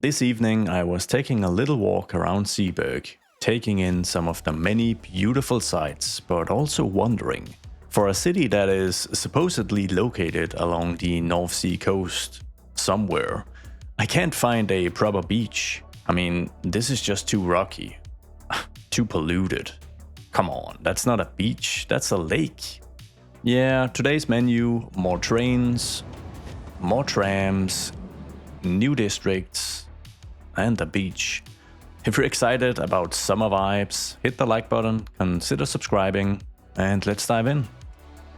This evening I was taking a little walk around Zeeburg, taking in some of the many beautiful sights, but also wondering, for a city that is supposedly located along the North Sea coast somewhere, I can't find a proper beach. I mean, this is just too rocky, too polluted. Come on, that's not a beach, that's a lake. Yeah, today's menu: more trains, more trams, new districts, and a beach. If you're excited about summer vibes, hit the like button, consider subscribing, and let's dive in.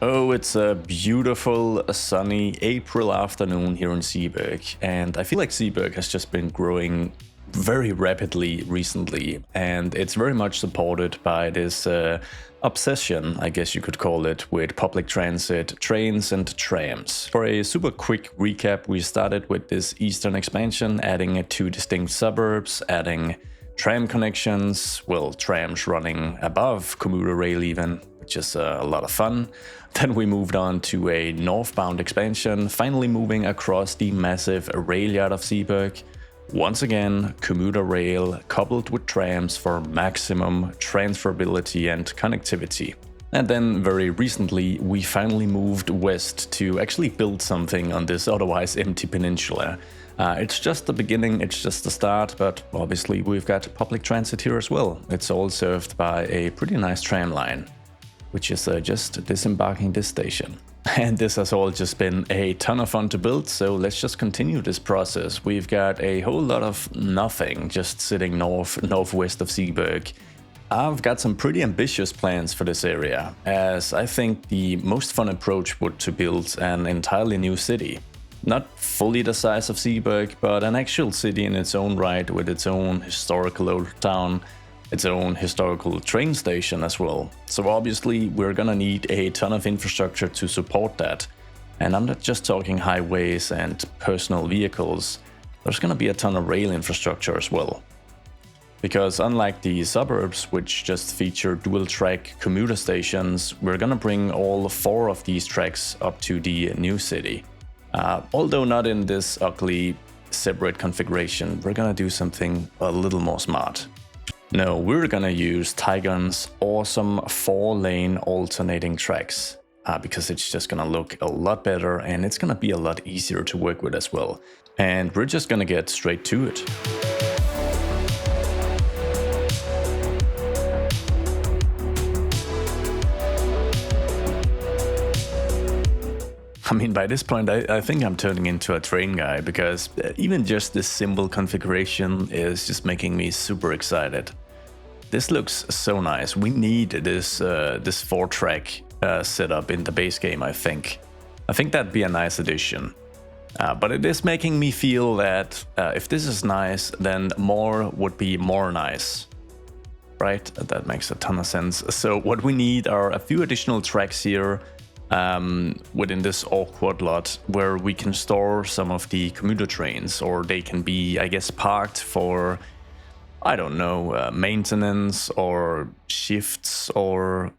Oh, it's a beautiful, sunny April afternoon here in Zeeburg, and I feel like Zeeburg has just been growing very rapidly recently, and it's very much supported by this obsession, I guess you could call it, with public transit, trains and trams. For a super quick recap, we started with this eastern expansion, adding 2 distinct suburbs, adding tram connections, well, trams running above commuter rail even, which is a lot of fun. Then we moved on to a northbound expansion, finally moving across the massive rail yard of Zeeburg. Once again, commuter rail coupled with trams for maximum transferability and connectivity. And then very recently, we finally moved west to actually build something on this otherwise empty peninsula. It's just the beginning, it's just the start, but obviously we've got public transit here as well. It's all served by a pretty nice tram line, which is just disembarking this station. And this has all just been a ton of fun to build, so let's just continue this process. We've got a whole lot of nothing just sitting northwest of Zeeburg. I've got some pretty ambitious plans for this area, as I think the most fun approach would to build an entirely new city. Not fully the size of Zeeburg, but an actual city in its own right, with its own historical old town, its own historical train station as well. So obviously we're gonna need a ton of infrastructure to support that. And I'm not just talking highways and personal vehicles, there's gonna be a ton of rail infrastructure as well. Because unlike the suburbs, which just feature dual track commuter stations, we're gonna bring all 4 of these tracks up to the new city. Although not in this ugly separate configuration, we're gonna do something a little more smart. No, we're gonna use Tigon's awesome 4-lane alternating tracks, because it's just gonna look a lot better and it's gonna be a lot easier to work with as well. And we're just gonna get straight to it. I mean, by this point, I think I'm turning into a train guy, because even just this simple configuration is just making me super excited. This looks so nice. We need this 4-track setup in the base game, I think. I think that'd be a nice addition. But it is making me feel that if this is nice, then more would be more nice. Right? That makes a ton of sense. So what we need are a few additional tracks here within this awkward lot, where we can store some of the commuter trains, or they can be, I guess, parked for, I don't know, maintenance or shifts, or,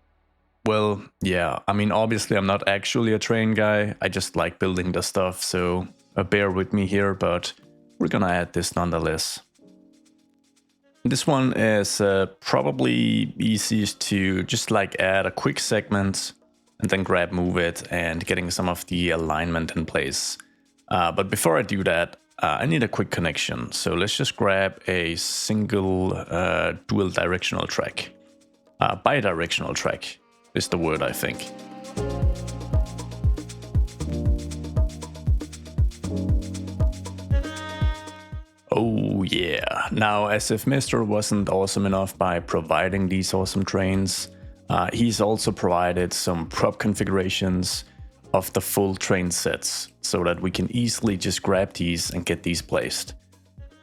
well, yeah, I mean, obviously I'm not actually a train guy, I just like building the stuff, so bear with me here, but we're gonna add this nonetheless. This one is probably easiest to just like add a quick segment and then grab move it and getting some of the alignment in place. But before I do that, I need a quick connection. So let's just grab a single dual directional track. Bidirectional track is the word, I think. Oh yeah. Now, as if Mr. wasn't awesome enough by providing these awesome trains, he's also provided some prop configurations of the full train sets, so that we can easily just grab these and get these placed,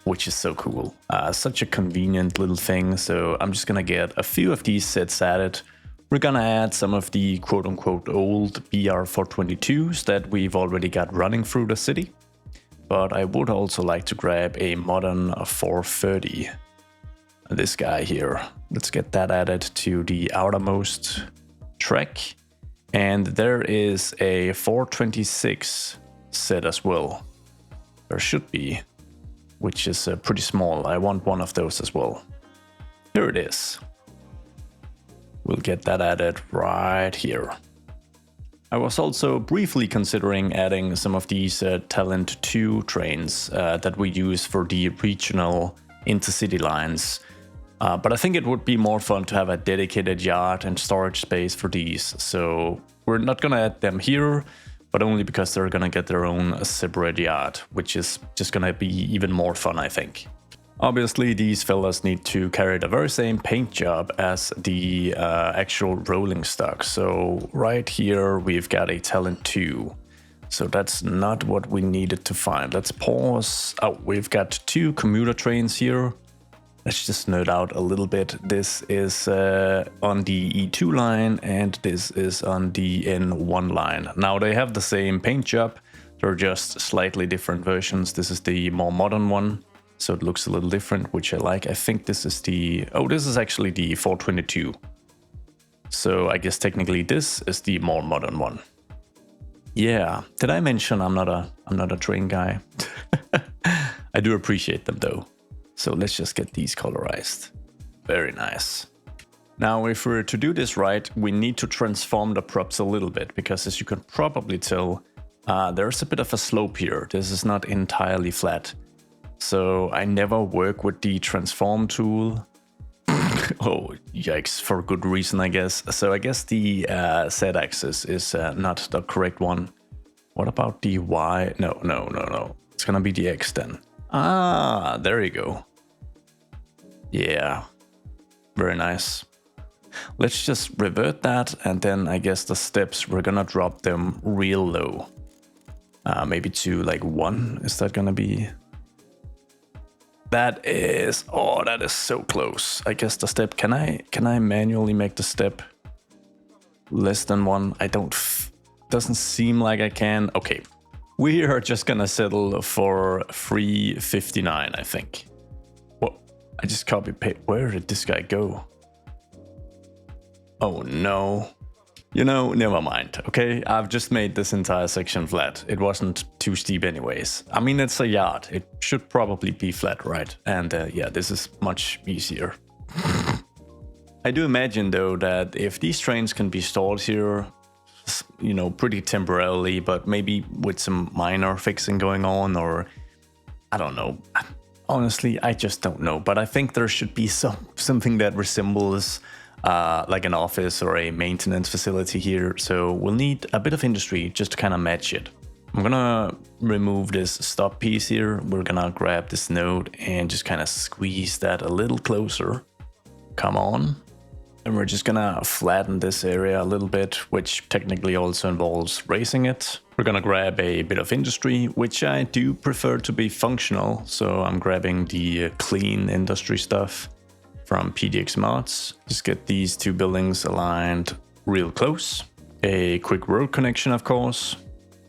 which is so cool. Such a convenient little thing, so I'm just gonna get a few of these sets added. We're gonna add some of the quote-unquote old BR422s that we've already got running through the city, but I would also like to grab a modern 430. This guy here. Let's get that added to the outermost track. And there is a 426 set as well. There should be. which is pretty small. I want one of those as well. Here it is. We'll get that added right here. I was also briefly considering adding some of these Talent 2 trains that we use for the regional intercity lines. But I think it would be more fun to have a dedicated yard and storage space for these. So we're not going to add them here, but only because they're going to get their own separate yard, which is just going to be even more fun, I think. Obviously, these fellas need to carry the very same paint job as the actual rolling stock. So right here, we've got a Talent 2. So that's not what we needed to find. Let's pause. Oh, we've got 2 commuter trains here. Let's just nerd out a little bit. This is on the E2 line and this is on the N1 line. Now they have the same paint job. They're just slightly different versions. This is the more modern one. So it looks a little different, which I like. I think this is the... Oh, this is actually the 422. So I guess technically this is the more modern one. Yeah. Did I mention I'm not a train guy? I do appreciate them though. So let's just get these colorized. Very nice. Now, if we're to do this right, we need to transform the props a little bit, because as you can probably tell, there's a bit of a slope here. This is not entirely flat. So I never work with the transform tool. Oh, yikes, for good reason, I guess. So I guess the Z-axis is not the correct one. What about the Y? No. It's gonna be the X then. Ah, there you go. Yeah, very nice. Let's just revert that, and then I guess the steps, we're gonna drop them real low. Maybe to like 1, is that gonna be? That is, oh, that is so close. I guess the step, can I manually make the step less than 1? Doesn't seem like I can. Okay, we are just gonna settle for 359, I think. What? I just copy paste. Where did this guy go? Oh no. You know, never mind, okay? I've just made this entire section flat. It wasn't too steep anyways. I mean, it's a yard. It should probably be flat, right? And yeah, this is much easier. I do imagine, though, that if these trains can be stored here, you know, pretty temporarily, but maybe with some minor fixing going on, or I don't know. Honestly, I just don't know. But I think there should be something that resembles like an office or a maintenance facility here. So we'll need a bit of industry just to kind of match it. I'm gonna remove this stop piece here. We're gonna grab this node and just kind of squeeze that a little closer. Come on. And we're just gonna flatten this area a little bit, which technically also involves raising it. We're gonna grab a bit of industry, which I do prefer to be functional. So I'm grabbing the clean industry stuff from PDX mods. Just get these 2 buildings aligned real close. A quick road connection, of course.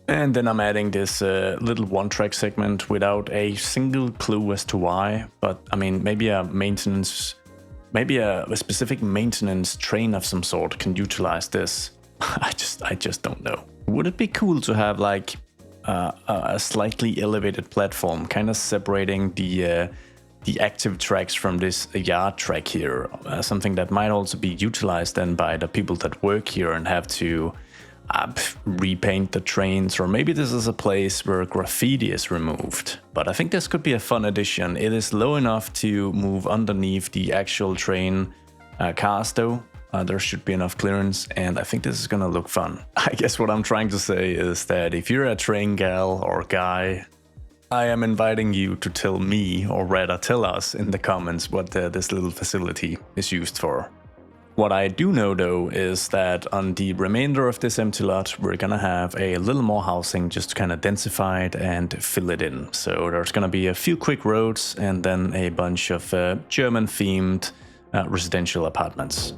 And then I'm adding this little 1-track segment without a single clue as to why. But I mean, maybe a specific maintenance train of some sort can utilize this. I just don't know. Would it be cool to have like a slightly elevated platform, kind of separating the active tracks from this yard track here, something that might also be utilized then by the people that work here and have to repaint the trains, or maybe this is a place where graffiti is removed. But I think this could be a fun addition. It is low enough to move underneath the actual train cars though. There should be enough clearance, and I think this is gonna look fun. I guess what I'm trying to say is that if you're a train gal or guy, I am inviting you to tell me, or rather tell us in the comments, what this little facility is used for. What I do know though is that on the remainder of this empty lot, we're gonna have a little more housing just to kind of densify it and fill it in. So there's gonna be a few quick roads and then a bunch of German themed residential apartments.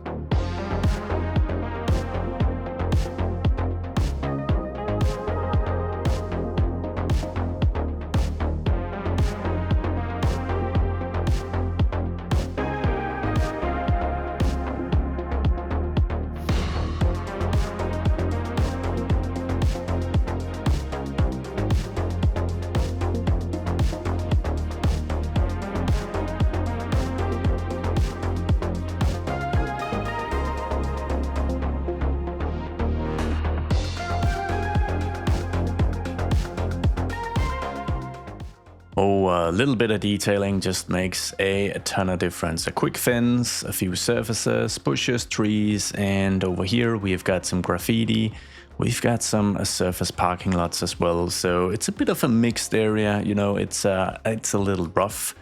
Oh, a little bit of detailing just makes a ton of difference. A quick fence, a few surfaces, bushes, trees, and over here we've got some graffiti. We've got some surface parking lots as well, so it's a bit of a mixed area. You know, it's a little rough.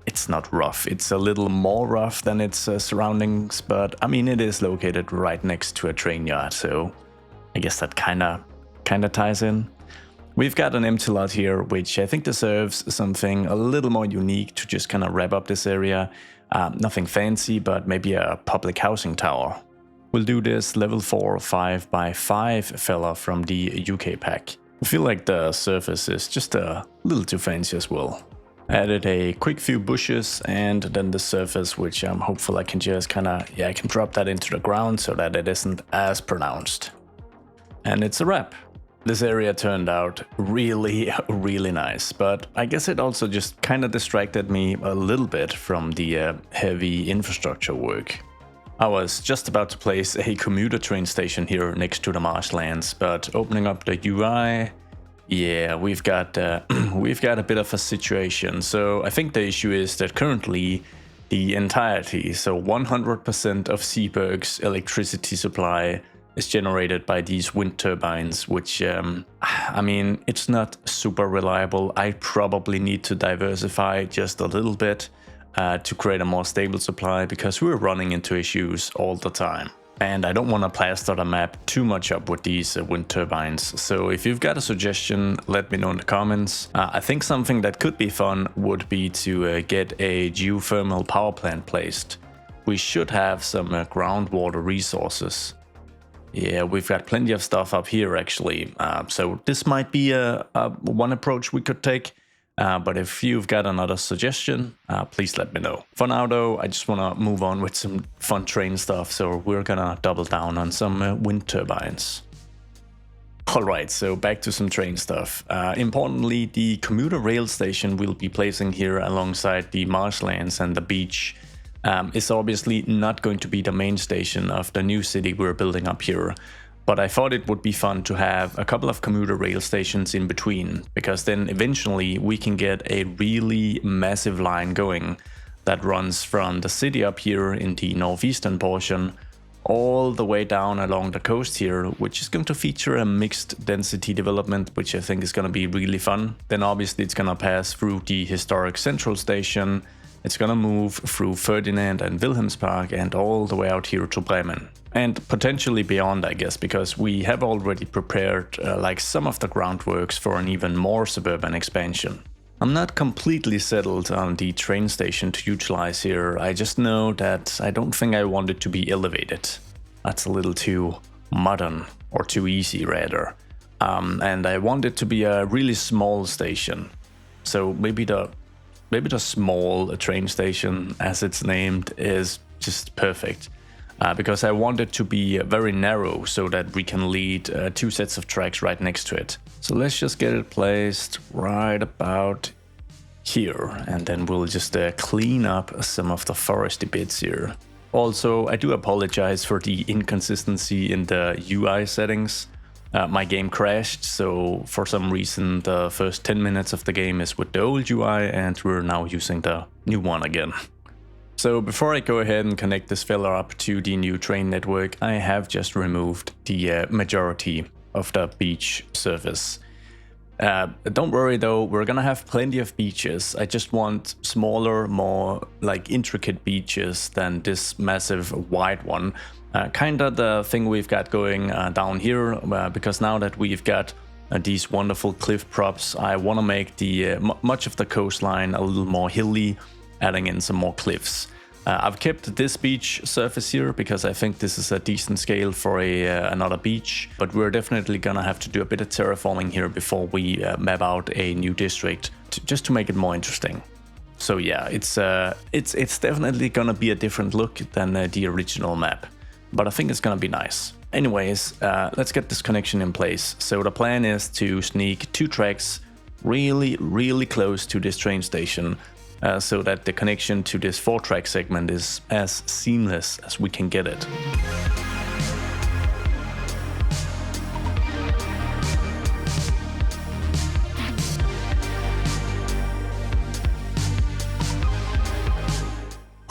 It's not rough, it's a little more rough than its surroundings, but I mean, it is located right next to a train yard, so I guess that kinda ties in. We've got an empty lot here, which I think deserves something a little more unique to just kind of wrap up this area. Nothing fancy, but maybe a public housing tower. We'll do this level 4 5x5 fella from the UK pack. I feel like the surface is just a little too fancy as well. Added a quick few bushes and then the surface, which I'm hopeful I can just kind of, I can drop that into the ground so that it isn't as pronounced. And it's a wrap. This area turned out really nice, but I guess it also just kind of distracted me a little bit from the heavy infrastructure work. I was just about to place a commuter train station here next to the marshlands, but opening up the UI, yeah, we've got a bit of a situation. So I think the issue is that currently the entirety, so 100% of Zeeburg's electricity supply is generated by these wind turbines, which, I mean, it's not super reliable. I probably need to diversify just a little bit to create a more stable supply, because we're running into issues all the time. And I don't want to plaster the map too much up with these wind turbines. So if you've got a suggestion, let me know in the comments. I think something that could be fun would be to get a geothermal power plant placed. We should have some groundwater resources. Yeah, we've got plenty of stuff up here actually, so this might be one approach we could take, but if you've got another suggestion, please let me know. For now though, I just want to move on with some fun train stuff, so we're gonna double down on some wind turbines. Alright, so back to some train stuff. Importantly, the commuter rail station we'll be placing here alongside the marshlands and the beach is obviously not going to be the main station of the new city we're building up here, but I thought it would be fun to have a couple of commuter rail stations in between, because then eventually we can get a really massive line going that runs from the city up here in the northeastern portion all the way down along the coast here, which is going to feature a mixed density development, which I think is going to be really fun. Then obviously it's going to pass through the historic central station. It's gonna move through Ferdinand and Wilhelmspark and all the way out here to Bremen. And potentially beyond, I guess, because we have already prepared like some of the groundworks for an even more suburban expansion. I'm not completely settled on the train station to utilize here. I just know that I don't think I want it to be elevated. That's a little too modern, or too easy rather. And I want it to be a really small station. So maybe the small train station, as it's named, is just perfect. Because I want it to be very narrow so that we can lead 2 sets of tracks right next to it. So let's just get it placed right about here, and then we'll just clean up some of the foresty bits here. Also, I do apologize for the inconsistency in the UI settings. My game crashed, so for some reason the first 10 minutes of the game is with the old UI and we're now using the new one again. So before I go ahead and connect this fella up to the new train network, I have just removed the majority of the beach surface. Don't worry though, we're gonna have plenty of beaches. I just want smaller, more like intricate beaches than this massive wide one. Kinda the thing we've got going down here, because now that we've got these wonderful cliff props, I want to make the much of the coastline a little more hilly, adding in some more cliffs. I've kept this beach surface here because I think this is a decent scale for another beach, but we're definitely gonna have to do a bit of terraforming here before we map out a new district, just to make it more interesting. So yeah, it's definitely gonna be a different look than the original map, but I think it's gonna be nice. Anyways, let's get this connection in place. So the plan is to sneak 2 tracks really close to this train station, so that the connection to this 4-track segment is as seamless as we can get it.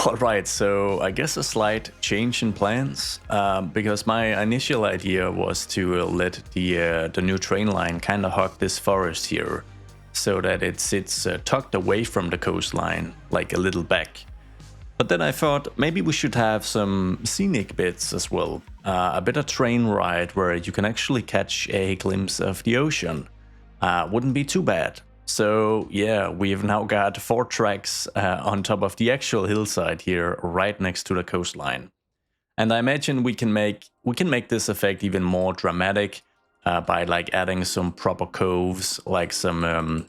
Alright, so I guess a slight change in plans, because my initial idea was to let the new train line kind of hug this forest here, so that it sits tucked away from the coastline, like a little back. But then I thought maybe we should have some scenic bits as well, a bit of train ride where you can actually catch a glimpse of the ocean. Wouldn't be too bad. So yeah, we've now got 4 tracks on top of the actual hillside here, right next to the coastline. And I imagine we can make this effect even more dramatic by like adding some proper coves, like some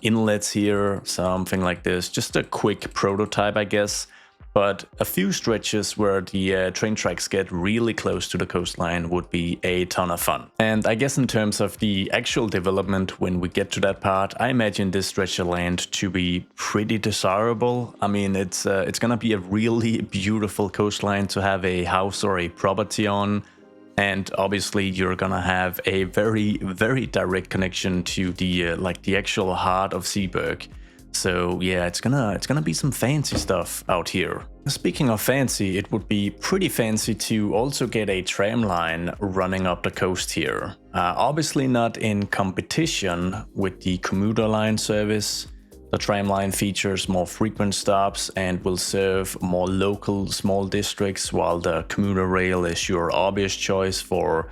inlets here, something like this. Just a quick prototype, I guess. But a few stretches where the train tracks get really close to the coastline would be a ton of fun. And I guess in terms of the actual development, when we get to that part, I imagine this stretch of land to be pretty desirable. I mean, it's gonna be a really beautiful coastline to have a house or a property on. And obviously you're gonna have a very, very direct connection to the the actual heart of Zeeburg. So yeah, it's gonna be some fancy stuff out here. Speaking of fancy, it would be pretty fancy to also get a tram line running up the coast here. Obviously not in competition with the commuter line service. The tram line features more frequent stops and will serve more local small districts, while the commuter rail is your obvious choice for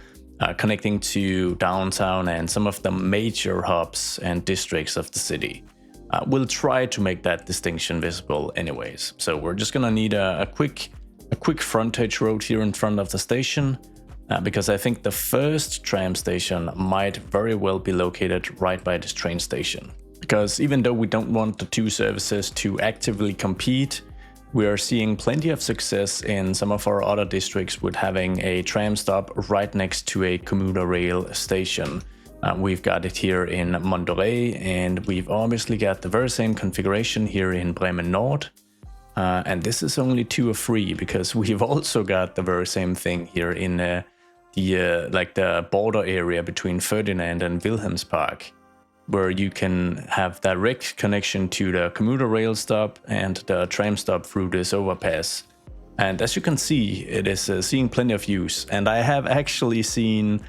connecting to downtown and some of the major hubs and districts of the city. We'll try to make that distinction visible anyways. So we're just gonna need a quick frontage road here in front of the station, because I think the first tram station might very well be located right by this train station. Because even though we don't want the two services to actively compete, we are seeing plenty of success in some of our other districts with having a tram stop right next to a commuter rail station. We've got it here in Monterey, and we've obviously got the very same configuration here in Bremen Nord. And this is only 2 of 3, because we've also got the very same thing here in the border area between Ferdinand and Wilhelmspark, where you can have direct connection to the commuter rail stop and the tram stop through this overpass. And as you can see, it is seeing plenty of use, and I have actually seen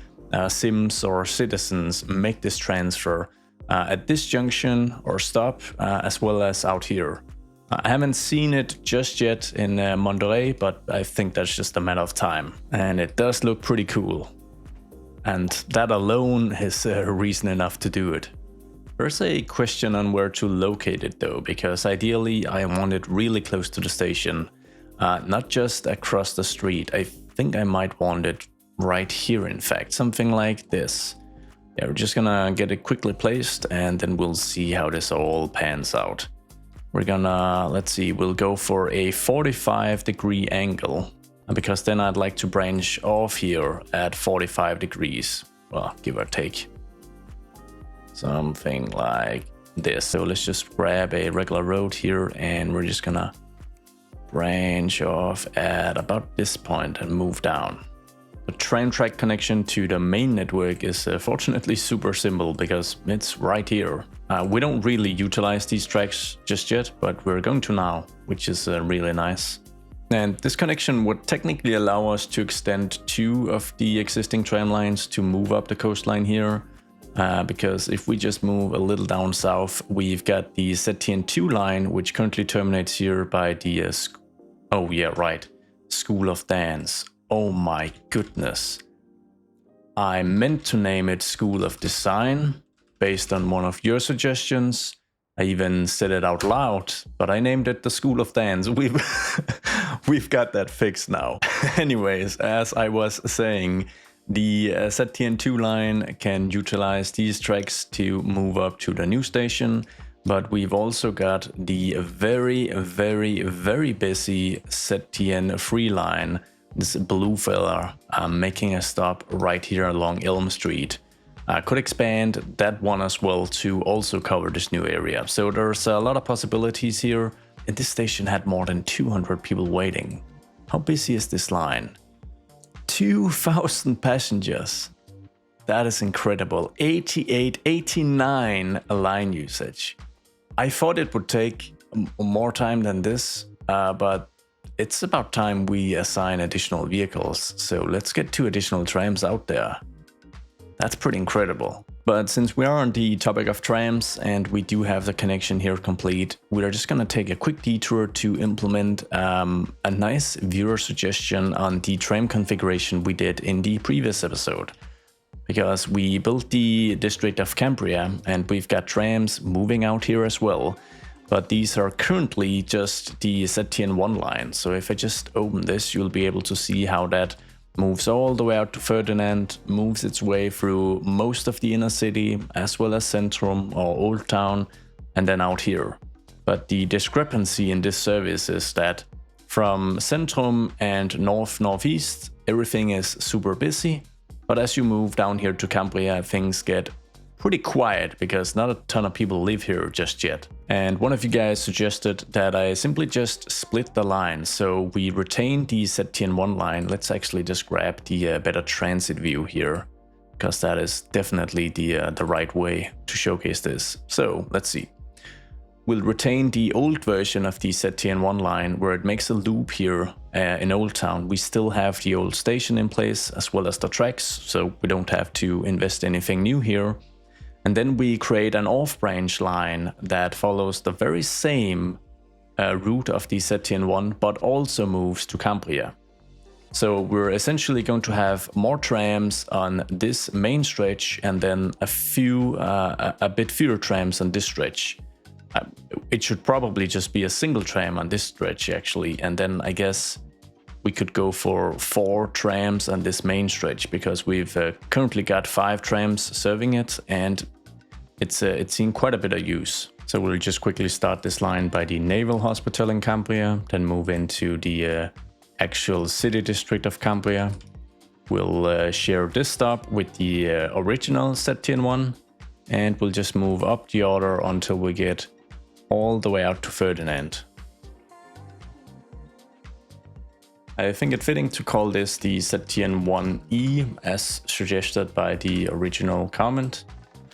Sims or citizens make this transfer at this junction or stop, as well as out here. I haven't seen it just yet in Monterey, but I think that's just a matter of time. And it does look pretty cool. And that alone is reason enough to do it. There's a question on where to locate it though, because ideally I want it really close to the station, not just across the street. I think I might want it right here, in fact, something like this. Yeah, we're just gonna get it quickly placed and then we'll see how this all pans out. We're gonna, let's see, we'll go for a 45-degree angle, because then I'd like to branch off here at 45 degrees, well, give or take. Something like this. So let's just grab a regular road here and we're just gonna branch off at about this point and move down. The tram track connection to the main network is fortunately super simple, because it's right here. We don't really utilize these tracks just yet, but we're going to now, which is really nice. And this connection would technically allow us to extend 2 of the existing tram lines to move up the coastline here. Because if we just move a little down south, we've got the ZTN2 line, which currently terminates here by the oh yeah, right, School of Dance. Oh my goodness. I meant to name it School of Design, based on one of your suggestions. I even said it out loud, but I named it the School of Dance. We've got that fixed now. Anyways, as I was saying, the ZTN2 line can utilize these tracks to move up to the new station, but we've also got the very, very, very busy ZTN3 line, this blue fella, making a stop right here along Elm Street. Could expand that one as well to also cover this new area. So there's a lot of possibilities here, and this station had more than 200 people waiting. How busy is this line? 2,000 passengers. That is incredible. 89 line usage. I thought it would take more time than this, but it's about time we assign additional vehicles, so let's get 2 additional trams out there. That's pretty incredible. But since we are on the topic of trams and we do have the connection here complete, we're just gonna take a quick detour to implement a nice viewer suggestion on the tram configuration we did in the previous episode. Because we built the district of Cambria and we've got trams moving out here as well. But these are currently just the ZTN1 line. So if I just open this, you'll be able to see how that moves all the way out to Ferdinand, moves its way through most of the inner city, as well as Centrum or Old Town, and then out here. But the discrepancy in this service is that from Centrum and Northeast, everything is super busy. But as you move down here to Cambria, things get pretty quiet because not a ton of people live here just yet. And one of you guys suggested that I simply just split the line, so we retain the ZTN1 line. Let's actually just grab the better transit view here, because that is definitely the right way to showcase this. So let's see. We'll retain the old version of the ZTN1 line where it makes a loop here in Old Town. We still have the old station in place as well as the tracks, so we don't have to invest anything new here. And then we create an off-branch line that follows the very same route of the ZTN1, but also moves to Cambria. So we're essentially going to have more trams on this main stretch and then a bit fewer trams on this stretch. It should probably just be a single tram on this stretch actually, and then I guess we could go for 4 trams on this main stretch because we've currently got 5 trams serving it and it's seen quite a bit of use. So we'll just quickly start this line by the Naval Hospital in Cambria, then move into the actual city district of Cambria. We'll share this stop with the original ZTN1 and we'll just move up the order until we get all the way out to Ferdinand. I think it's fitting to call this the ZTN1E as suggested by the original comment.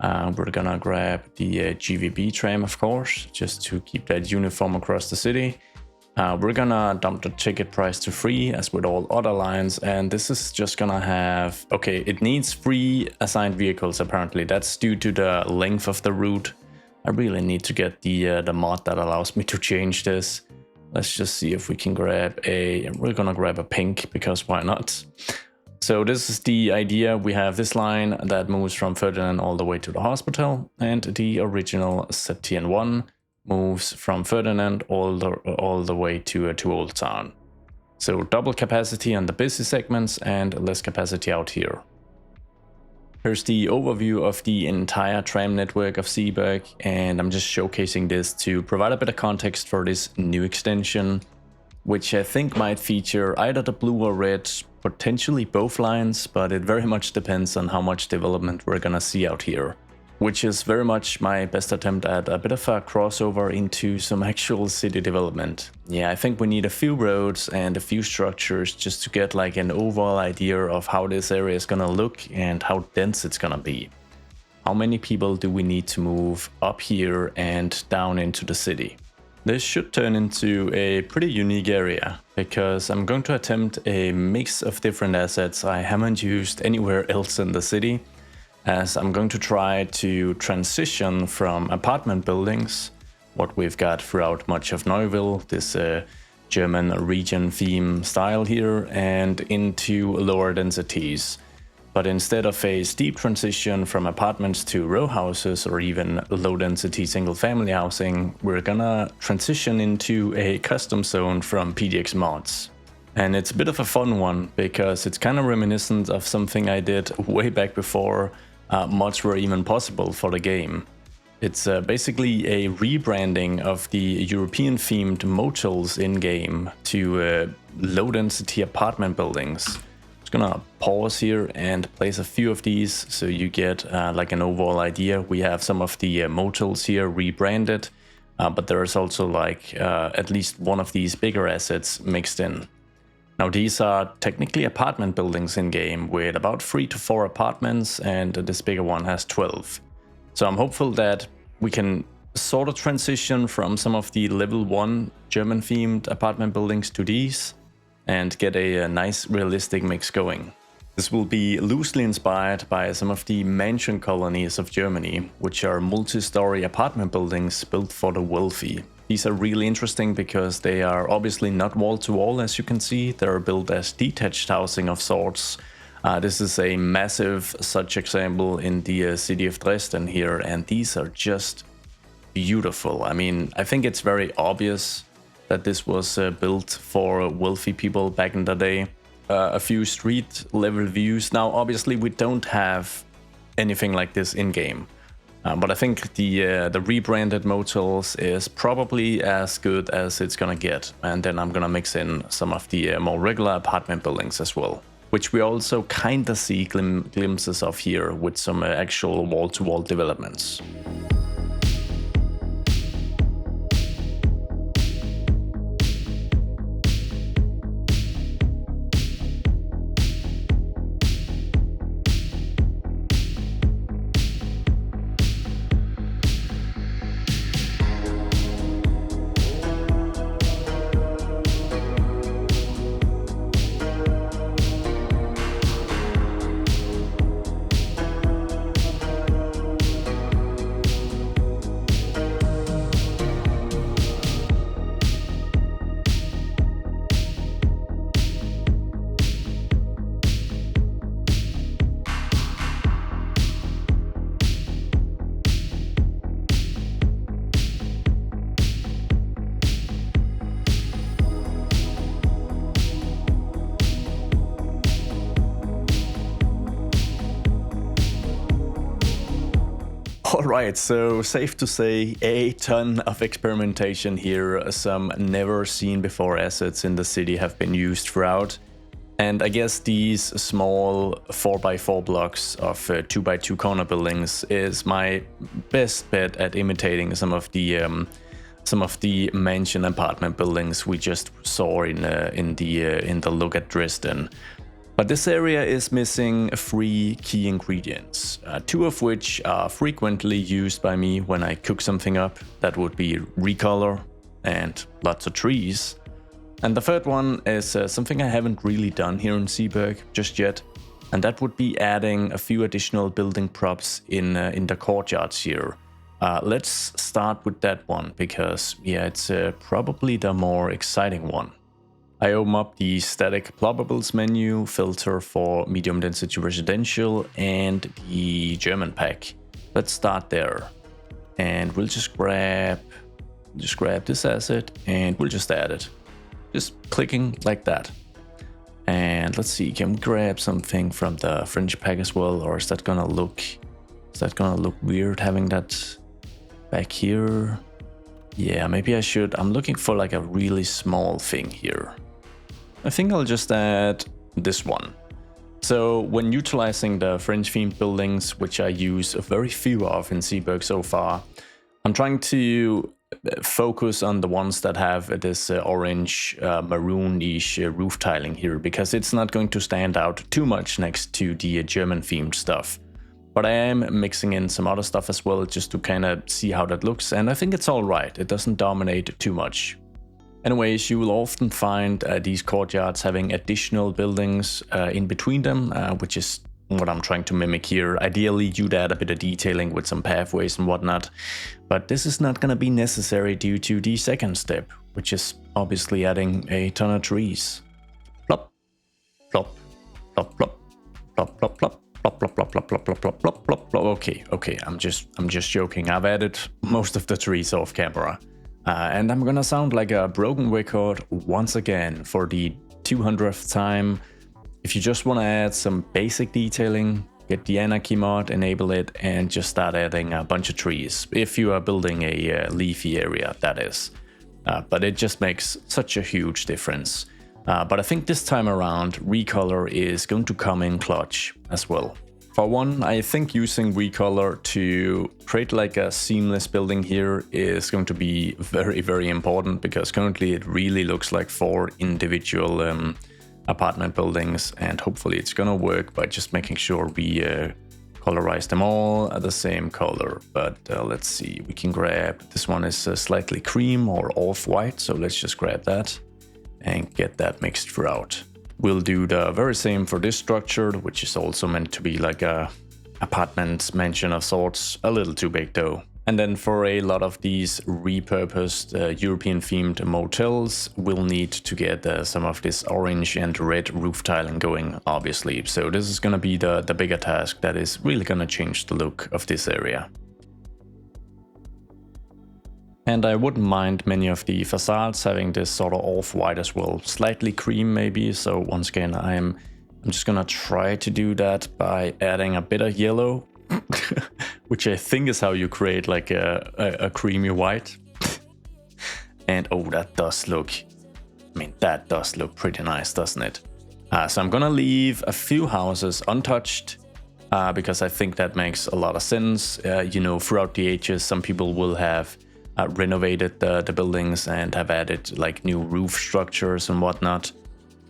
We're gonna grab the GVB tram, of course, just to keep that uniform across the city. We're gonna dump the ticket price to free as with all other lines, and this is just gonna have, okay, it needs 3 assigned vehicles apparently. That's due to the length of the route. I really need to get the mod that allows me to change this. Let's just see if we can grab we're gonna grab a pink because why not? So this is the idea. We have this line that moves from Ferdinand all the way to the hospital, and the original ZTN1 moves from Ferdinand all the way to Old Town. So double capacity on the busy segments and less capacity out here. Here's the overview of the entire tram network of Zeeburg, and I'm just showcasing this to provide a bit of context for this new extension, which I think might feature either the blue or red, potentially both lines, but it very much depends on how much development we're gonna see out here. Which is very much my best attempt at a bit of a crossover into some actual city development. Yeah, I think we need a few roads and a few structures just to get like an overall idea of how this area is gonna look and how dense it's gonna be. How many people do we need to move up here and down into the city? This should turn into a pretty unique area, because I'm going to attempt a mix of different assets I haven't used anywhere else in the city, as I'm going to try to transition from apartment buildings, what we've got throughout much of Neuville, this German region theme style here, and into lower densities. But instead of a steep transition from apartments to row houses or even low density single family housing, we're gonna transition into a custom zone from PDX mods. And it's a bit of a fun one because it's kind of reminiscent of something I did way back before mods were even possible for the game. It's basically a rebranding of the European themed motels in game to low density apartment buildings. Gonna pause here and place a few of these so you get like an overall idea. We have some of the motels here rebranded, but there is also like at least one of these bigger assets mixed in. Now these are technically apartment buildings in game with about 3 to 4 apartments, and this bigger one has 12. So I'm hopeful that we can sort of transition from some of the level 1 German themed apartment buildings to these and get a nice realistic mix going. This will be loosely inspired by some of the mansion colonies of Germany, which are multi-story apartment buildings built for the wealthy. These are really interesting because they are obviously not wall-to-wall, as you can see. They're built as detached housing of sorts. This is a massive such example in the city of Dresden here, and these are just beautiful. I mean, I think it's very obvious that this was built for wealthy people back in the day. A few street level views. Now, obviously, we don't have anything like this in-game. But I think the rebranded motels is probably as good as it's gonna get. And then I'm gonna mix in some of the more regular apartment buildings as well, which we also kinda see glimpses of here with some actual wall-to-wall developments. Alright, so safe to say a ton of experimentation here. Some never seen before assets in the city have been used throughout. And I guess these small 4x4 blocks of 2x2 corner buildings is my best bet at imitating some of the mansion apartment buildings we just saw in the look at Dresden. But this area is missing 3 key ingredients, 2 of which are frequently used by me when I cook something up. That would be recolor and lots of trees. And the third one is something I haven't really done here in Zeeburg just yet, and that would be adding a few additional building props in the courtyards here. Let's start with that one because, yeah, it's probably the more exciting one. I open up the static ploppables menu, filter for medium density residential and the German pack. Let's start there. And we'll just grab this asset and we'll just add it. Just clicking like that. And let's see, can we grab something from the fringe pack as well, or is that gonna look weird having that back here? Yeah, maybe I should. I'm looking for like a really small thing here. I think I'll just add this one. So when utilizing the fringe themed buildings, which I use very few of in Zeeburg so far, I'm trying to focus on the ones that have this orange maroon-ish roof tiling here, because it's not going to stand out too much next to the German themed stuff. But I am mixing in some other stuff as well, just to kind of see how that looks, and I think it's all right. It doesn't dominate too much. Anyways, you will often find these courtyards having additional buildings in between them, which is what I'm trying to mimic here. Ideally, you'd add a bit of detailing with some pathways and whatnot, but this is not going to be necessary due to the second step, which is obviously adding a ton of trees. Plop, plop, plop, plop, plop, plop, plop. Plop, plop, plop, plop, plop, plop, plop, plop, plop, plop. Okay, I'm just joking. I've added most of the trees off camera. And I'm gonna sound like a broken record once again for the 200th time. If you just want to add some basic detailing, get the Anarchy mod, enable it, and just start adding a bunch of trees. If you are building a leafy area, that is. But it just makes such a huge difference. But I think this time around, recolor is going to come in clutch as well. For one, I think using recolor to create like a seamless building here is going to be very, very important, because currently it really looks like 4 individual apartment buildings, and hopefully it's gonna work by just making sure we colorize them all the same color. But let's see, we can grab, this one is slightly cream or off-white, so let's just grab that and get that mixed throughout. We'll do the very same for this structure, which is also meant to be like a apartment mansion of sorts, a little too big though. And then for a lot of these repurposed European themed motels, we'll need to get some of this orange and red roof tiling going, obviously. So this is gonna be the bigger task that is really gonna change the look of this area. And I wouldn't mind many of the facades having this sort of off-white as well, slightly cream maybe. So once again, I'm just gonna try to do that by adding a bit of yellow, which I think is how you create like a creamy white. And oh, that does look, I mean, that does look pretty nice, doesn't it? So I'm gonna leave a few houses untouched because I think that makes a lot of sense. You know, throughout the ages, some people will have renovated the buildings and have added like new roof structures and whatnot.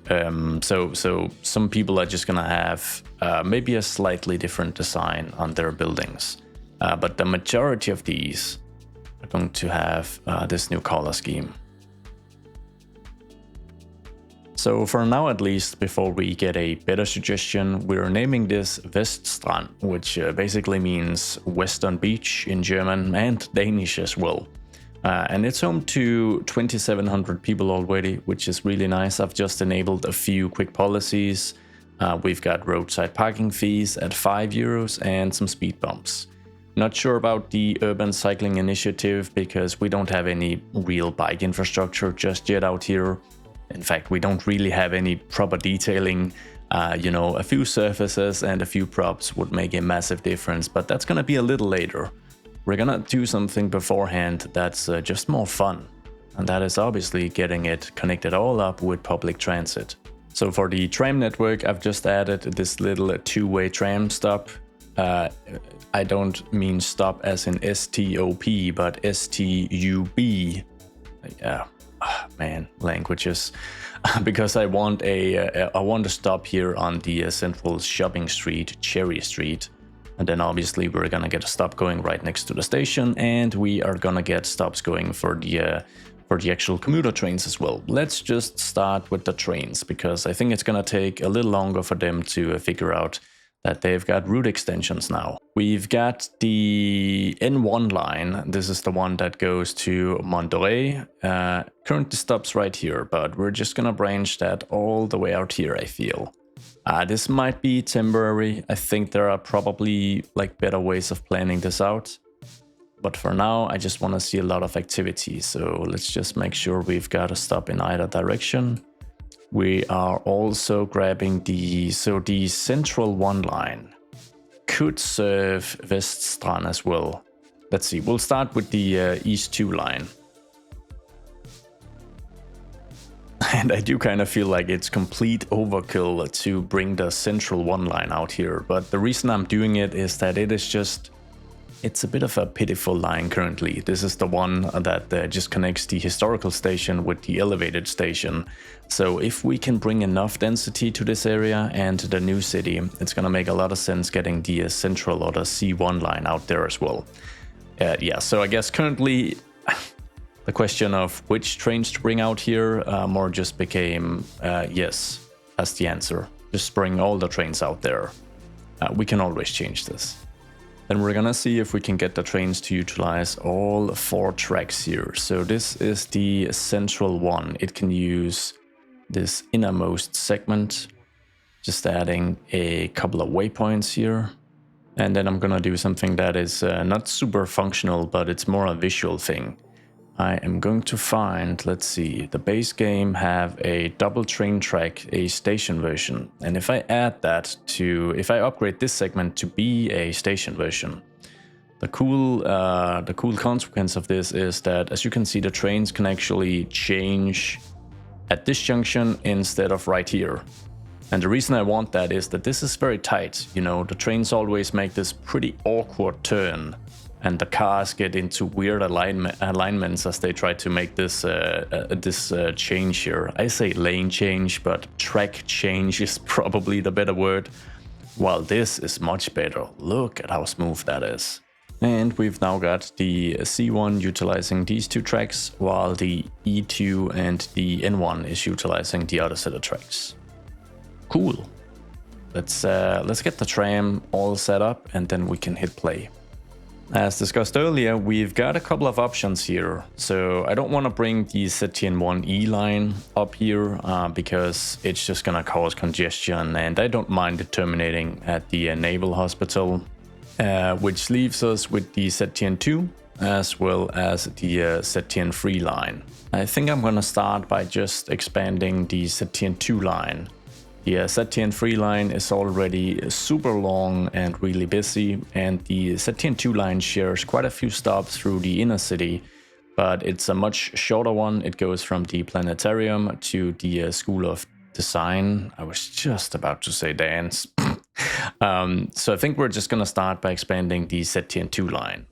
So some people are just gonna have maybe a slightly different design on their buildings, but the majority of these are going to have this new color scheme. So for now at least, before we get a better suggestion, we're naming this Weststrand, which basically means Western Beach in German and Danish as well. And it's home to 2,700 people already, which is really nice. I've just enabled a few quick policies. We've got roadside parking fees at €5 and some speed bumps. Not sure about the urban cycling initiative because we don't have any real bike infrastructure just yet out here. In fact, we don't really have any proper detailing. You know, a few surfaces and a few props would make a massive difference, but that's gonna be a little later. We're gonna do something beforehand that's just more fun. And that is obviously getting it connected all up with public transit. So for the tram network, I've just added this little two-way tram stop. I don't mean stop as in S-T-O-P, but S-T-U-B. Yeah, man, languages. Because I want a stop here on the central shopping street, Cherry Street. And then obviously we're gonna get a stop going right next to the station, and we are gonna get stops going for the actual commuter trains as well. Let's just start with the trains, because I think it's gonna take a little longer for them to figure out that they've got route extensions now. We've got the N1 line. This is the one that goes to Monterey. Currently stops right here, but we're just gonna branch that all the way out here, I feel. This might be temporary. I think there are probably like better ways of planning this out. But for now, I just want to see a lot of activity. So let's just make sure we've got a stop in either direction. We are also grabbing the central one line could serve Weststrand as well. Let's see, we'll start with the East 2 line. And I do kind of feel like it's complete overkill to bring the central one line out here. But the reason I'm doing it is that it's a bit of a pitiful line currently. This is the one that just connects the historical station with the elevated station. So if we can bring enough density to this area and the new city, it's gonna make a lot of sense getting the central or the C1 line out there as well. Yeah, so I guess currently the question of which trains to bring out here more just became yes, as the answer. Just bring all the trains out there. We can always change this. Then we're gonna see if we can get the trains to utilize all 4 tracks here. So this is the central one. It can use this innermost segment, just adding a couple of waypoints here. And then I'm gonna do something that is not super functional, but it's more a visual thing. I am going to find, let's see, the base game have a double train track, a station version. And if I add that to, if I upgrade this segment to be a station version, the cool consequence of this is that, as you can see, the trains can actually change at this junction instead of right here. And the reason I want that is that this is very tight. You know, the trains always make this pretty awkward turn, and the cars get into weird alignments as they try to make this change here. I say lane change, but track change is probably the better word. Well, this is much better. Look at how smooth that is. And we've now got the C1 utilizing these two tracks, while the E2 and the N1 is utilizing the other set of tracks. Cool. Let's get the tram all set up and then we can hit play. As discussed earlier, we've got a couple of options here. So I don't want to bring the ZTN1E line up here because it's just going to cause congestion, and I don't mind it terminating at the Naval Hospital, which leaves us with the ZTN2 as well as the ZTN3 line. I think I'm going to start by just expanding the ZTN2 line. The ZTN3 line is already super long and really busy, and the ZTN2 line shares quite a few stops through the inner city, but it's a much shorter one. It goes from the planetarium to the School of Design. I was just about to say dance. So I think we're just going to start by expanding the ZTN2 line.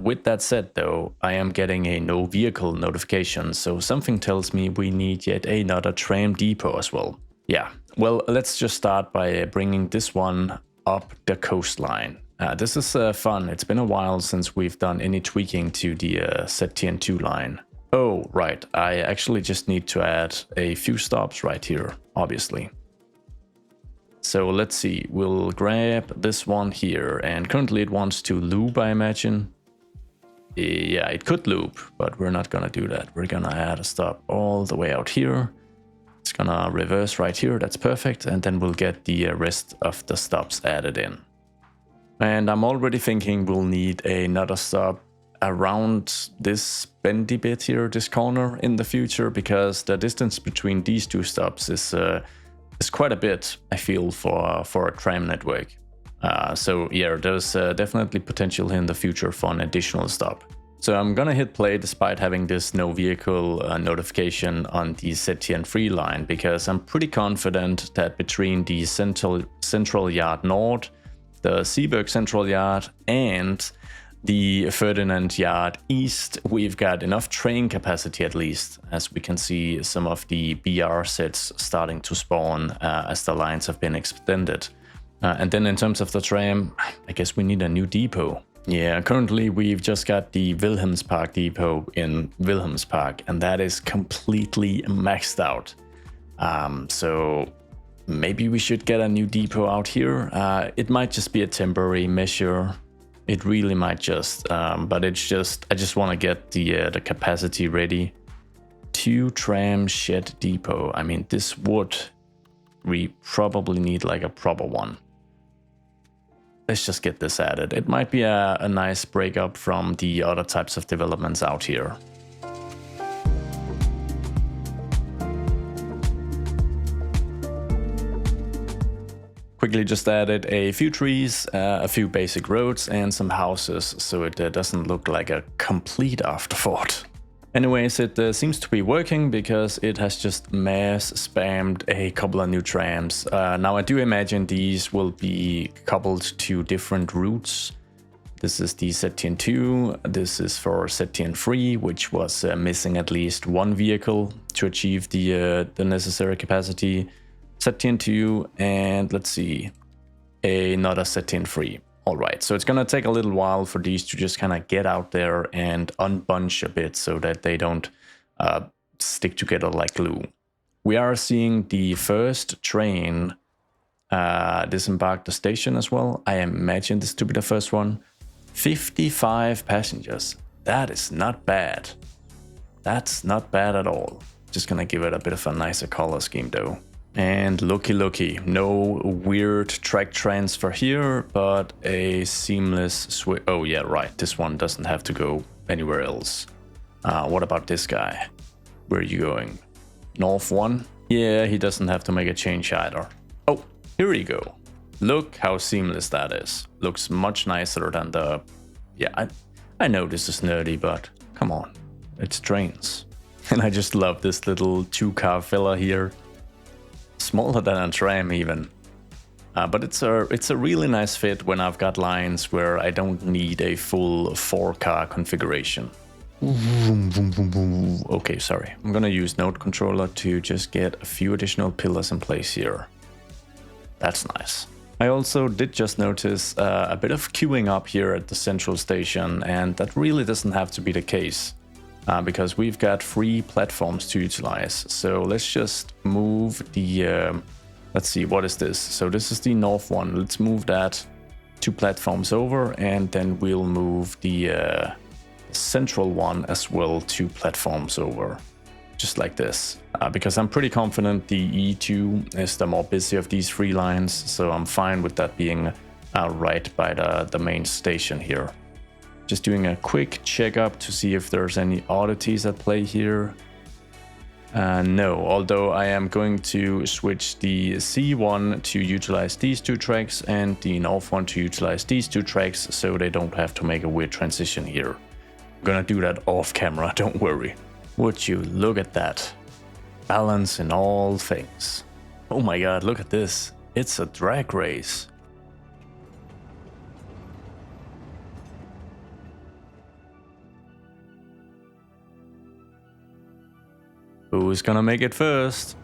With that said though, I am getting a no vehicle notification, so something tells me we need yet another tram depot as well. Yeah, well, let's just start by bringing this one up the coastline. This is fun. It's been a while since we've done any tweaking to the ZTN2 line. Oh, right, I actually just need to add a few stops right here, obviously. So let's see, we'll grab this one here, and currently it wants to loop, I imagine. Yeah, it could loop, but we're not gonna do that. We're gonna add a stop all the way out here. It's gonna reverse right here, that's perfect, and then we'll get the rest of the stops added in. And I'm already thinking we'll need another stop around this bendy bit here, this corner, in the future, because the distance between these two stops is quite a bit, I feel, for a tram network. So yeah, there's definitely potential in the future for an additional stop. So I'm gonna hit play despite having this no vehicle notification on the ZTN3 line, because I'm pretty confident that between the Central Yard North, the Zeeburg Central Yard, and the Ferdinand Yard East, we've got enough train capacity at least, as we can see some of the BR sets starting to spawn as the lines have been extended. And then in terms of the tram, I guess we need a new depot. Yeah, currently we've just got the Wilhelmspark depot in Wilhelmspark, and that is completely maxed out. So maybe we should get a new depot out here. It might just be a temporary measure. It really might just, but it's just, I just want to get the capacity ready. 2 tram shed depot. I mean, this would, we probably need like a proper one. Let's just get this added. It might be a nice breakup from the other types of developments out here. Quickly just added a few trees, a few basic roads, and some houses, so it doesn't look like a complete afterthought. Anyways, it seems to be working because it has just mass spammed a couple of new trams. Now I do imagine these will be coupled to different routes. This is the ZTN2, this is for ZTN3, which was missing at least one vehicle to achieve the necessary capacity. ZTN2, and let's see, another ZTN3. Alright, so it's gonna take a little while for these to just kind of get out there and unbunch a bit so that they don't stick together like glue. We are seeing the first train disembark the station as well. I imagine this to be the first one. 55 passengers. That is not bad. That's not bad at all. Just gonna give it a bit of a nicer color scheme though. And looky, no weird track transfer here, but a seamless switch. Oh yeah, right, this one doesn't have to go anywhere else. What about this guy? Where are you going? North 1? Yeah, he doesn't have to make a change either. Oh, here we go. Look how seamless that is. Looks much nicer than the... Yeah, I know this is nerdy, but come on, it's trains. And I just love this little 2-car filler here. Smaller than a tram even. But it's a really nice fit when I've got lines where I don't need a full 4-car configuration. Okay, sorry. I'm gonna use Node Controller to just get a few additional pillars in place here. That's nice. I also did just notice a bit of queuing up here at the central station, and that really doesn't have to be the case because we've got 3 platforms to utilize. So let's just move the, let's see, what is this? So this is the north one. Let's move that 2 platforms over, and then we'll move the central one as well 2 platforms over. Just like this, because I'm pretty confident the E2 is the more busy of these 3 lines, so I'm fine with that being right by the main station here. Just doing a quick checkup to see if there's any oddities at play here. No, although I am going to switch the C1 to utilize these 2 tracks and the north one to utilize these 2 tracks, so they don't have to make a weird transition here. I'm gonna do that off camera, don't worry. Would you look at that? Balance in all things. Oh my god, look at this. It's a drag race. Who's gonna make it first?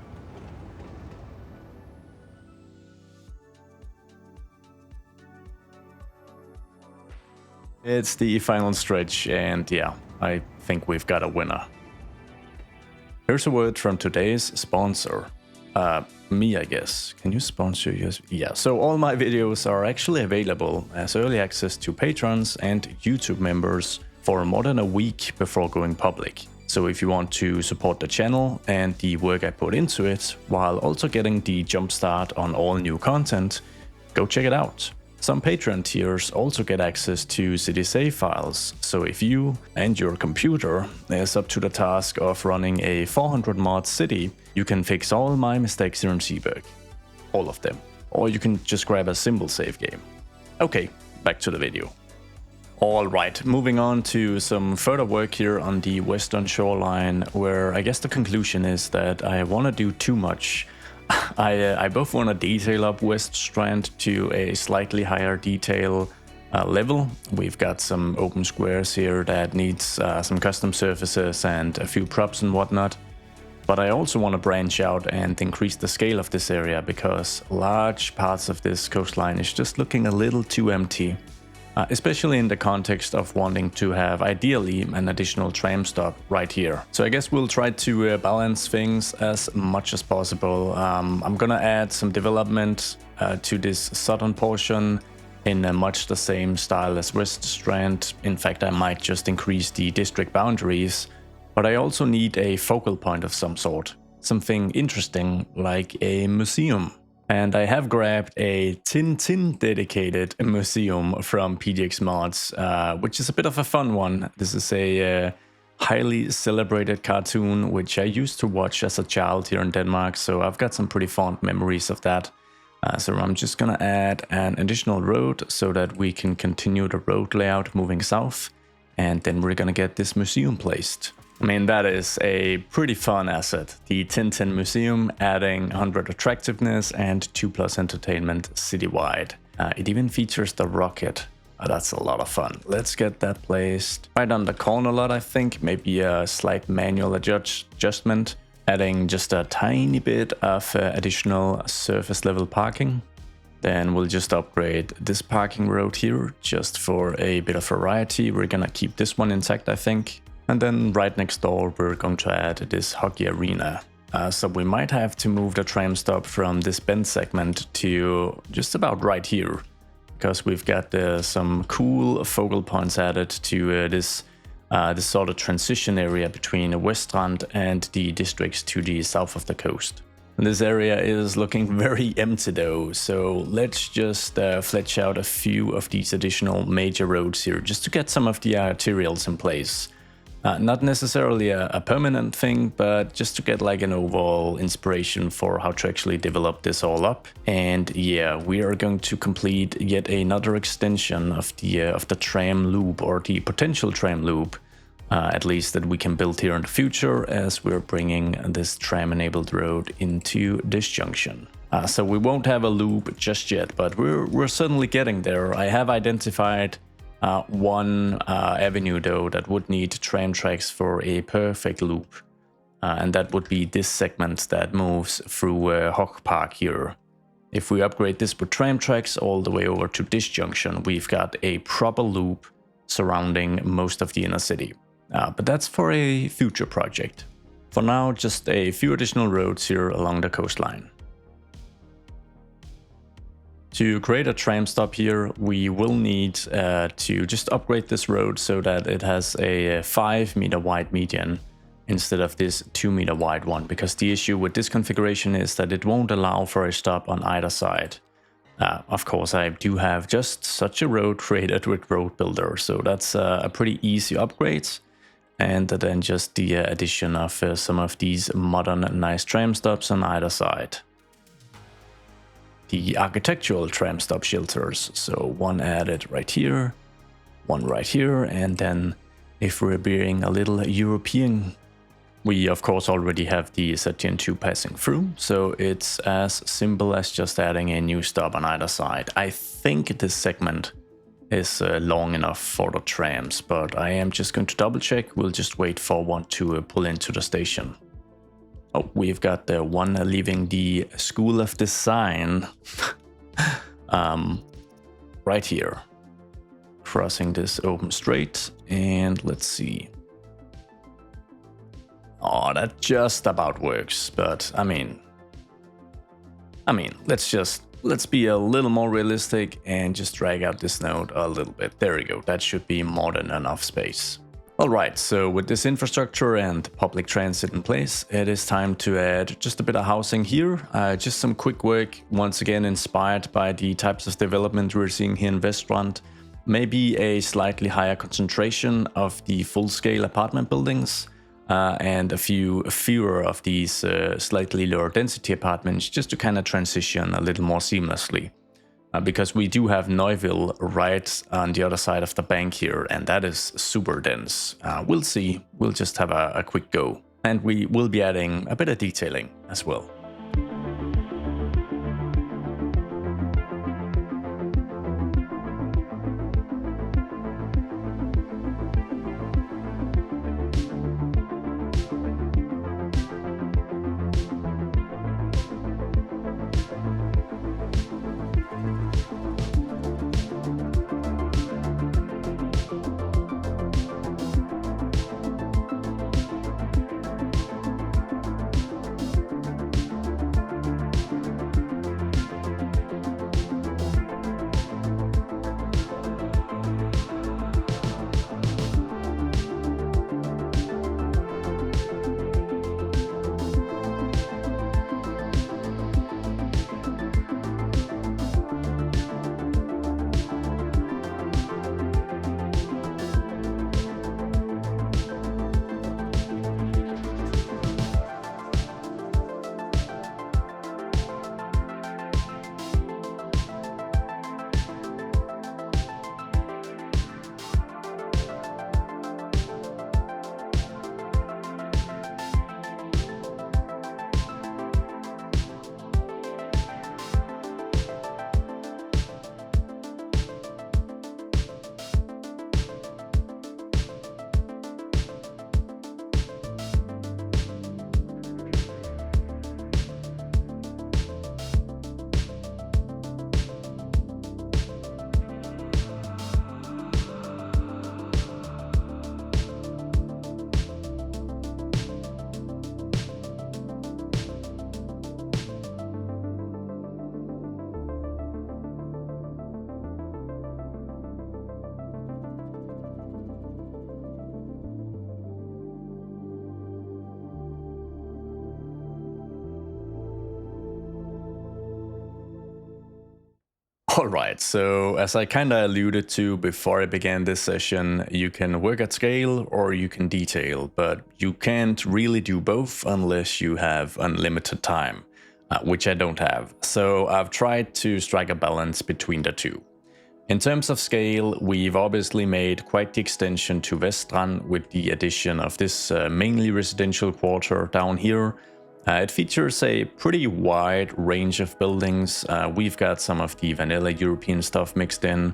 It's the final stretch, and yeah, I think we've got a winner. Here's a word from today's sponsor. Me, I guess. Can you sponsor yours? Yeah, so all my videos are actually available as early access to patrons and YouTube members for more than a week before going public. So if you want to support the channel and the work I put into it, while also getting the jumpstart on all new content, go check it out. Some Patreon tiers also get access to Cities save files, so if you and your computer is up to the task of running a 400 mod city, you can fix all my mistakes here in Zeeburg. All of them. Or you can just grab a simple save game. Okay, back to the video. Alright, moving on to some further work here on the western shoreline, where I guess the conclusion is that I want to do too much. I both want to detail up West Strand to a slightly higher detail level. We've got some open squares here that needs some custom surfaces and a few props and whatnot. But I also want to branch out and increase the scale of this area, because large parts of this coastline is just looking a little too empty. Especially in the context of wanting to have, ideally, an additional tram stop right here. So I guess we'll try to balance things as much as possible. I'm gonna add some development to this southern portion in much the same style as West Strand. In fact, I might just increase the district boundaries, but I also need a focal point of some sort. Something interesting like a museum. And I have grabbed a Tintin dedicated museum from PDX Mods, which is a bit of a fun one. This is a highly celebrated cartoon, which I used to watch as a child here in Denmark, so I've got some pretty fond memories of that. So I'm just gonna add an additional road so that we can continue the road layout moving south, and then we're gonna get this museum placed. I mean, that is a pretty fun asset. The Tintin Museum, adding 100 attractiveness and 2+ entertainment citywide. It even features the rocket. That's a lot of fun. Let's get that placed right on the corner lot, I think. Maybe a slight manual adjustment, adding just a tiny bit of additional surface level parking. Then we'll just upgrade this parking road here just for a bit of variety. We're gonna keep this one intact, I think. And then right next door, we're going to add this hockey arena. So we might have to move the tram stop from this bend segment to just about right here, because we've got some cool focal points added to this sort of transition area between West Strand and the districts to the south of the coast. And this area is looking very empty though, so let's just fletch out a few of these additional major roads here, just to get some of the arterials in place. Not necessarily a permanent thing, but just to get like an overall inspiration for how to actually develop this all up. And yeah, we are going to complete yet another extension of the tram loop, or the potential tram loop, at least that we can build here in the future, as we're bringing this tram-enabled road into this junction. So we won't have a loop just yet, but we're certainly getting there. I have identified one avenue though that would need tram tracks for a perfect loop, and that would be this segment that moves through Hoch Park here. If we upgrade this with tram tracks all the way over to this junction, we've got a proper loop surrounding most of the inner city. But that's for a future project. For now, just a few additional roads here along the coastline. To create a tram stop here, we will need to just upgrade this road so that it has a 5-meter wide median instead of this 2-meter wide one, because the issue with this configuration is that it won't allow for a stop on either side. Of course, I do have just such a road created with Road Builder, so that's a pretty easy upgrade. And then just the addition of some of these modern nice tram stops on either side. The architectural tram stop shelters, so one added right here, one right here, and then if we're being a little European, we of course already have the ZTN2 passing through, so it's as simple as just adding a new stop on either side. I think this segment is long enough for the trams, but I am just going to double check. We'll just wait for one to pull into the station. Oh, we've got the one leaving the School of Design right here, crossing this open straight, and let's see. Oh, that just about works, but I mean, let's be a little more realistic and just drag out this node a little bit. There we go. That should be more than enough space. Alright, so with this infrastructure and public transit in place, it is time to add just a bit of housing here. Just some quick work, once again inspired by the types of development we're seeing here in Vestland. Maybe a slightly higher concentration of the full-scale apartment buildings. And a fewer of these slightly lower density apartments, just to kind of transition a little more seamlessly. Because we do have Neuville right on the other side of the bank here, and that is super dense. We'll see, we'll just have a quick go. And we will be adding a bit of detailing as well. Alright, so as I kinda alluded to before I began this session, you can work at scale or you can detail, but you can't really do both unless you have unlimited time, which I don't have. So I've tried to strike a balance between the two. In terms of scale, we've obviously made quite the extension to Vestland with the addition of this mainly residential quarter down here. It features a pretty wide range of buildings. We've got some of the vanilla European stuff mixed in.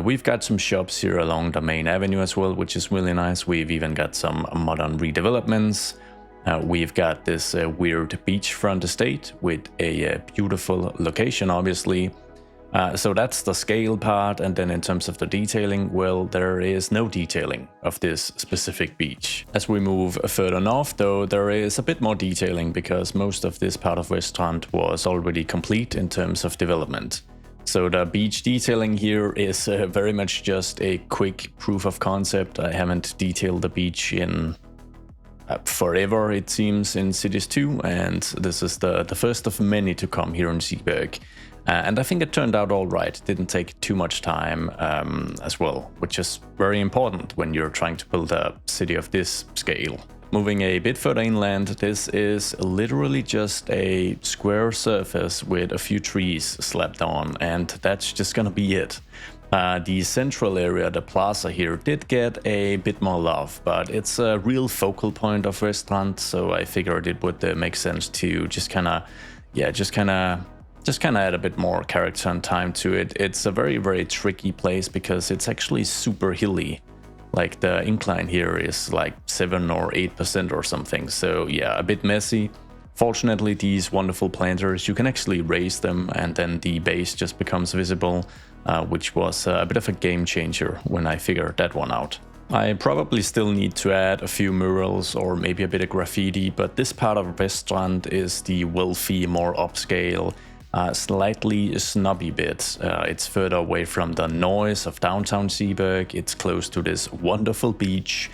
We've got some shops here along the main avenue as well, which is really nice. We've even got some modern redevelopments. We've got this weird beachfront estate with a beautiful location, obviously. So that's the scale part, and then in terms of the detailing, well, there is no detailing of this specific beach. As we move further north, though, there is a bit more detailing because most of this part of Veststrand was already complete in terms of development. So the beach detailing here is very much just a quick proof of concept. I haven't detailed the beach in forever, it seems, in Cities 2, and this is the first of many to come here in Zeeburg. And I think it turned out all right. It didn't take too much time as well, which is very important when you're trying to build a city of this scale. Moving a bit further inland, this is literally just a square surface with a few trees slapped on, and that's just gonna be it. The central area, the plaza here, did get a bit more love, but it's a real focal point of Veststrand, so I figured it would make sense to just kind of add a bit more character and time to it. It's a very, very tricky place because it's actually super hilly. Like the incline here is like 7 or 8% or something, so yeah, a bit messy. Fortunately, these wonderful planters, you can actually raise them and then the base just becomes visible, which was a bit of a game changer when I figured that one out. I probably still need to add a few murals or maybe a bit of graffiti, but this part of Veststrand is the wealthy, more upscale, slightly snobby bit. It's further away from the noise of downtown Zeeburg, it's close to this wonderful beach.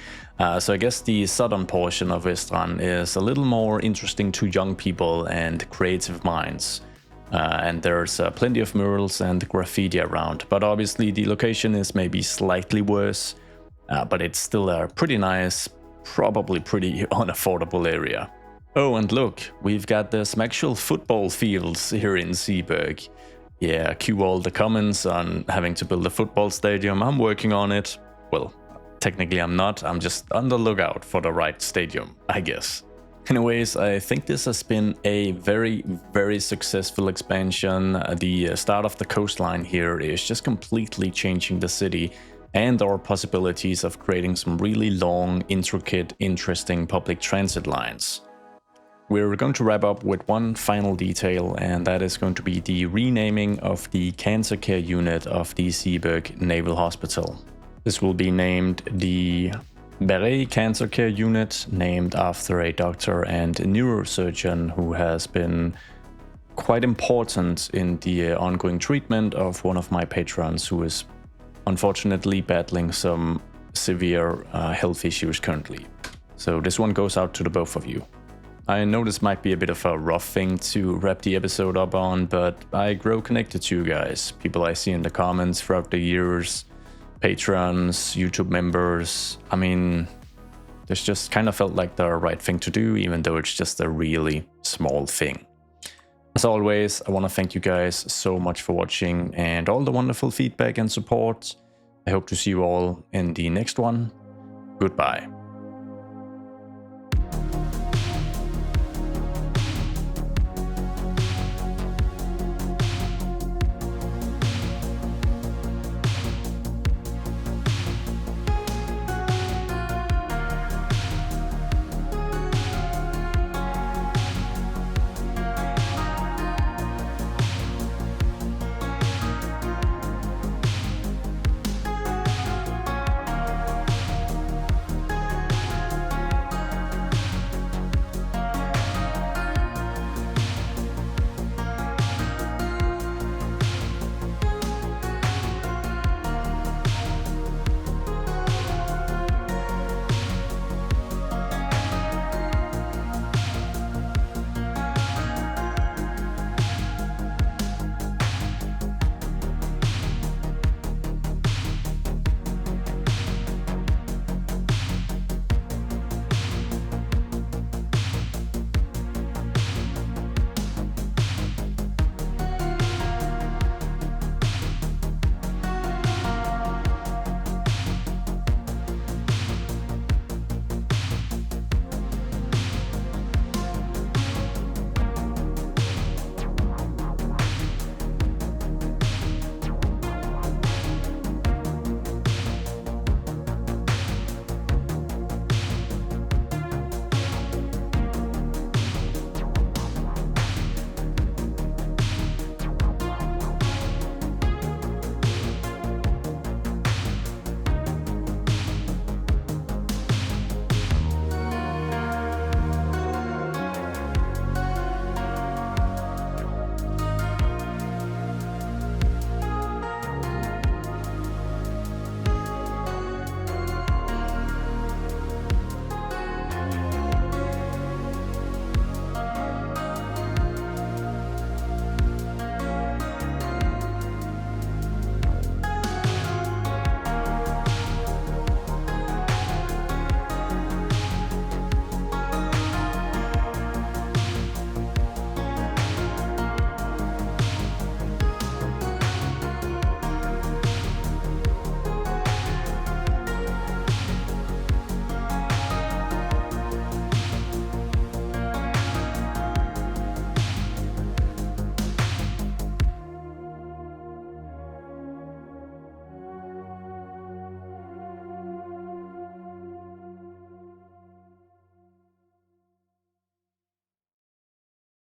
So I guess the southern portion of Veststrand is a little more interesting to young people and creative minds. And there's plenty of murals and graffiti around, but obviously the location is maybe slightly worse, but it's still a pretty nice, probably pretty unaffordable area. Oh, and look, we've got some actual football fields here in Zeeburg. Yeah, cue all the comments on having to build a football stadium. I'm working on it. Well, technically I'm not, I'm just on the lookout for the right stadium, I guess. Anyways, I think this has been a very, very successful expansion. The start of the coastline here is just completely changing the city and our possibilities of creating some really long, intricate, interesting public transit lines. We're going to wrap up with one final detail, and that is going to be the renaming of the cancer care unit of the Zeeburg Naval Hospital. This will be named the Beret Cancer Care Unit, named after a doctor and neurosurgeon who has been quite important in the ongoing treatment of one of my patrons who is unfortunately battling some severe health issues currently. So this one goes out to the both of you. I know this might be a bit of a rough thing to wrap the episode up on, but I grow connected to you guys, people I see in the comments throughout the years, patrons, YouTube members. I mean, this just kind of felt like the right thing to do, even though it's just a really small thing. As always, I want to thank you guys so much for watching and all the wonderful feedback and support. I hope to see you all in the next one. Goodbye.